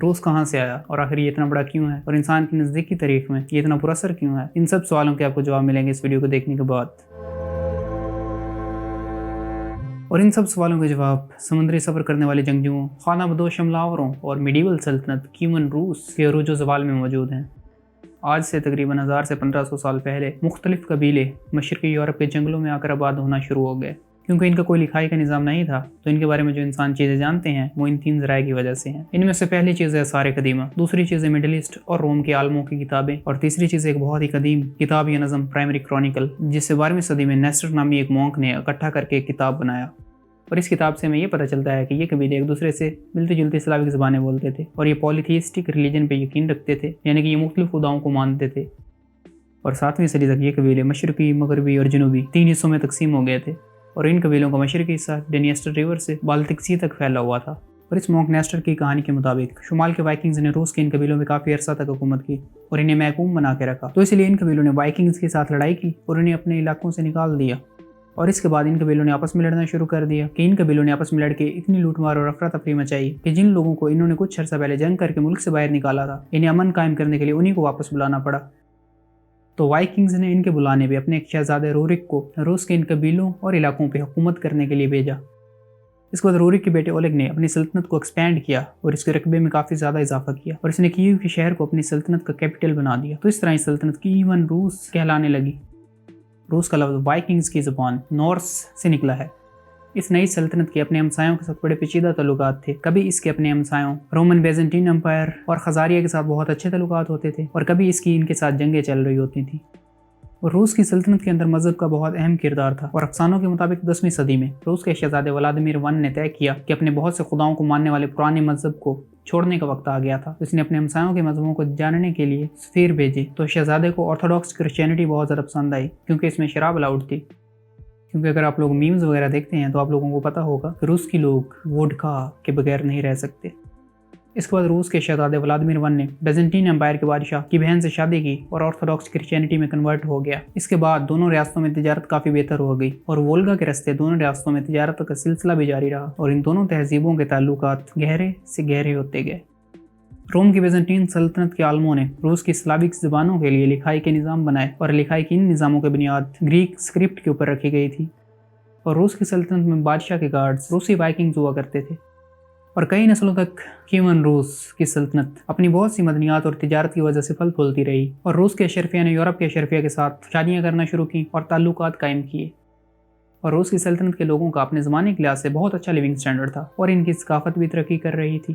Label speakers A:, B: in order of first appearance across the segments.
A: روس کہاں سے آیا اور آخر یہ اتنا بڑا کیوں ہے اور انسان کی نزدیکی تاریخ میں یہ اتنا پراسر کیوں ہے، ان سب سوالوں کے آپ کو جواب ملیں گے اس ویڈیو کو دیکھنے کے بعد۔ اور ان سب سوالوں کے جواب سمندری سفر کرنے والے جنگجوؤں، خانہ بدوش حملہ آوروں اور میڈیول سلطنت کیون روس کے عروج و زوال میں موجود ہیں۔ آج سے تقریباً 1000 سے 1500 سال پہلے مختلف قبیلے مشرقی یورپ کے جنگلوں میں آ کر آباد ہونا شروع ہو گئے۔ کیونکہ ان کا کوئی لکھائی کا نظام نہیں تھا تو ان کے بارے میں جو انسان چیزیں جانتے ہیں وہ ان 3 ذرائع کی وجہ سے ہیں۔ ان میں سے پہلی چیز ہے آثار قدیمہ، دوسری چیز ہے مڈل ایسٹ اور روم کے عالموں کی کتابیں، اور تیسری چیز ایک بہت ہی قدیم کتاب یا نظم پرائمری کرونیکل، جس سے 12ویں صدی میں نیسٹر نامی ایک مونک نے اکٹھا کر کے ایک کتاب بنایا۔ اور اس کتاب سے ہمیں یہ پتہ چلتا ہے کہ یہ قبیلے ایک دوسرے سے ملتی جلتی اسلاوک زبانیں بولتے تھے اور یہ پولیتھیسٹک ریلیجن پہ یقین رکھتے تھے، یعنی کہ یہ مختلف خداؤں کو مانتے تھے۔ اور 7ویں صدی تک یہ قبیلے مشرقی، مغربی اور جنوبی 3 حصوں میں تقسیم ہو گئے تھے، اور ان قبیلوں کا مشرقی حصہ ڈینیسٹر ریور سے بالٹک سی تک پھیلا ہوا تھا۔ اور اس مونک نیسٹر کی کہانی کے مطابق شمال کے وائکنگز نے روس کے ان قبیلوں میں کافی عرصہ تک حکومت کی اور انہیں محکوم بنا کے رکھا، تو اس لیے ان قبیلوں نے وائکنگز کے ساتھ لڑائی کی اور انہیں اپنے علاقوں سے نکال دیا۔ اور اس کے بعد ان قبیلوں نے آپس میں لڑنا شروع کر دیا کہ ان قبیلوں نے آپس میں لڑ کے اتنی لوٹ مار اور افراتفری مچائی کہ جن لوگوں کو انہوں نے کچھ عرصہ پہلے جنگ کر کے ملک سے باہر نکالا تھا، انہیں امن قائم کرنے کے لیے انہیں کو واپس بلانا پڑا۔ تو وائکنگز نے ان کے بلانے پہ اپنے ایک شہزادے رورک کو روس کے ان قبیلوں اور علاقوں پہ حکومت کرنے کے لیے بھیجا۔ اس کے بعد رورک کے بیٹے اولگ نے اپنی سلطنت کو ایکسپینڈ کیا اور اس کے رقبے میں کافی زیادہ اضافہ کیا، اور اس نے کیو کے شہر کو اپنی سلطنت کا کیپٹل بنا دیا۔ تو اس طرح اس سلطنت کیون روس کہلانے لگی۔ روس کا لفظ وائکنگز کی زبان نورس سے نکلا ہے۔ اس نئی سلطنت کے اپنے ہمسایوں کے ساتھ بڑے پیچیدہ تعلقات تھے۔ کبھی اس کے اپنے ہمسایوں رومن بیزنٹین امپائر اور خزاریہ کے ساتھ بہت اچھے تعلقات ہوتے تھے، اور کبھی اس کی ان کے ساتھ جنگیں چل رہی ہوتی تھیں۔ اور روس کی سلطنت کے اندر مذہب کا بہت اہم کردار تھا، اور افسانوں کے مطابق 10ویں صدی میں روس کے شہزادے ولادیمیر ون نے طے کیا کہ اپنے بہت سے خداؤں کو ماننے والے پرانے مذہب کو چھوڑنے کا وقت آ گیا تھا۔ اس نے اپنے ہمسایوں کے مذہبوں کو جاننے کے لیے سفیر بھیجے، تو شہزادے کو آرتھوڈاکس کرسچینٹی بہت زیادہ پسند آئی کیونکہ اس میں شراب الاؤڈ تھی۔ کیونکہ اگر آپ لوگ میمز وغیرہ دیکھتے ہیں تو آپ لوگوں کو پتہ ہوگا کہ روس کی لوگ ووڈکا کے بغیر نہیں رہ سکتے۔ اس کے بعد روس کے شہزادے ولادیمیر ون نے بیزنٹین امپائر کے بادشاہ کی بہن سے شادی کی اور آرتھوڈاکس کرسچینٹی میں کنورٹ ہو گیا۔ اس کے بعد دونوں ریاستوں میں تجارت کافی بہتر ہو گئی، اور وولگا کے راستے دونوں ریاستوں میں تجارت کا سلسلہ بھی جاری رہا، اور ان دونوں تہذیبوں کے تعلقات گہرے سے گہرے ہوتے گئے۔ روم کی بیزنٹین سلطنت کے عالموں نے روس کی اسلاوک زبانوں کے لیے لکھائی کے نظام بنائے، اور لکھائی کی ان نظاموں کی بنیاد گریک اسکرپٹ کے اوپر رکھی گئی تھی۔ اور روس کی سلطنت میں بادشاہ کے گارڈز روسی وائکنگز ہوا کرتے تھے، اور کئی نسلوں تک کیون روس کی سلطنت اپنی بہت سی مدنیات اور تجارت کی وجہ سے پھل پھولتی رہی، اور روس کے اشرفیہ نے یورپ کے اشرفیہ کے ساتھ شادیاں کرنا شروع کی اور تعلقات قائم کیے۔ اور روس کی سلطنت کے لوگوں کا اپنے زمانے کے لحاظ سے بہت اچھا لیونگ سٹینڈرڈ تھا، اور ان کی ثقافت بھی ترقی کر رہی تھی۔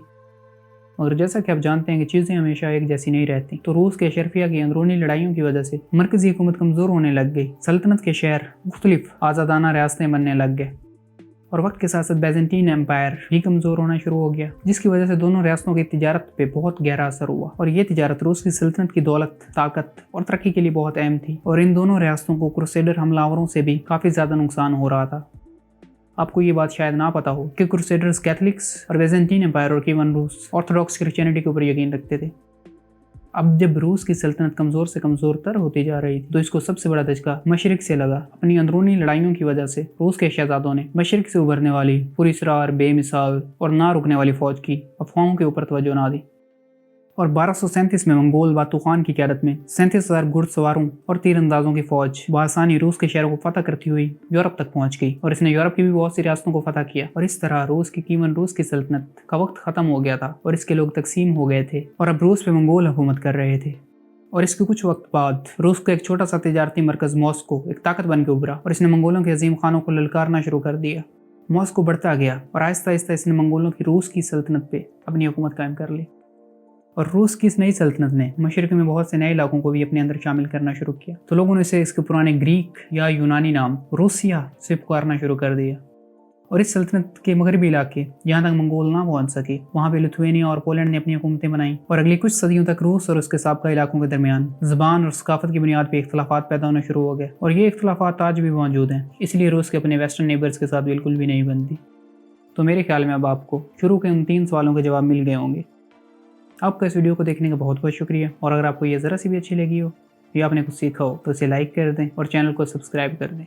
A: اور جیسا کہ آپ جانتے ہیں کہ چیزیں ہمیشہ ایک جیسی نہیں رہتی، تو روس کے اشرفیہ کی اندرونی لڑائیوں کی وجہ سے مرکزی حکومت کمزور ہونے لگ گئی، سلطنت کے شہر مختلف آزادانہ ریاستیں بننے لگ گئے، اور وقت کے ساتھ ساتھ بیزنٹین امپائر بھی کمزور ہونا شروع ہو گیا، جس کی وجہ سے دونوں ریاستوں کی تجارت پہ بہت گہرا اثر ہوا، اور یہ تجارت روس کی سلطنت کی دولت، طاقت اور ترقی کے لیے بہت اہم تھی۔ اور ان دونوں ریاستوں کو کروسیڈر حملہ آوروں سے بھی کافی زیادہ نقصان ہو رہا تھا۔ آپ کو یہ بات شاید نہ پتا ہو کہ کروسیڈرز کیتھولکس اور بیزنٹین امپائر اور کیون روس آرتھوڈاکس کرسچینٹی کے اوپر یقین رکھتے تھے۔ اب جب روس کی سلطنت کمزور سے کمزور تر ہوتی جا رہی تھی تو اس کو سب سے بڑا دھچکا مشرق سے لگا۔ اپنی اندرونی لڑائیوں کی وجہ سے روس کے شہزادوں نے مشرق سے ابھرنے والی پراسرار، بے مثال اور نہ رکنے والی فوج کی افواہوں کے اوپر توجہ نہ دی، اور 1237 میں منگول باتو خان کی قیادت میں 37,000 گھڑ سواروں اور تیر اندازوں کی فوج بآسانی روس کے شہروں کو فتح کرتی ہوئی یورپ تک پہنچ گئی، اور اس نے یورپ کی بھی بہت سی ریاستوں کو فتح کیا۔ اور اس طرح روس کی کیون روس کی سلطنت کا وقت ختم ہو گیا تھا، اور اس کے لوگ تقسیم ہو گئے تھے، اور اب روس پہ منگول حکومت کر رہے تھے۔ اور اس کے کچھ وقت بعد روس کا ایک چھوٹا سا تجارتی مرکز ماسکو ایک طاقت بن کے ابھرا، اور اس نے منگولوں کے عظیم خانوں کو للکارنا شروع کر دیا۔ ماسکو بڑھتا گیا، اور آہستہ آہستہ اس نے منگولوں کی روس کی سلطنت پہ اپنی حکومت قائم کر لی۔ اور روس کی اس نئی سلطنت نے مشرق میں بہت سے نئے علاقوں کو بھی اپنے اندر شامل کرنا شروع کیا، تو لوگوں نے اسے اس کے پرانے گریک یا یونانی نام روسیا سے پکارنا شروع کر دیا۔ اور اس سلطنت کے مغربی علاقے جہاں تک منگول نہ پہنچ سکے، وہاں پہ لتھوینیا اور پولینڈ نے اپنی حکومتیں بنائیں، اور اگلی کچھ صدیوں تک روس اور اس کے سابقہ علاقوں کے درمیان زبان اور ثقافت کی بنیاد پہ اختلافات پیدا ہونا شروع ہو گئے، اور یہ اختلافات آج بھی موجود ہیں، اس لیے روس کے اپنے ویسٹرن نیبرز کے ساتھ بالکل بھی نہیں بنتی۔ تو میرے خیال میں اب آپ کو شروع کے ان 3 سوالوں کے جواب مل گئے ہوں گے۔ آپ کا اس ویڈیو کو دیکھنے کا بہت بہت شکریہ، اور اگر آپ کو یہ ذرا سی بھی اچھی لگی ہو یا آپ نے کچھ سیکھا ہو تو اسے لائک کر دیں اور چینل کو سبسکرائب کر دیں۔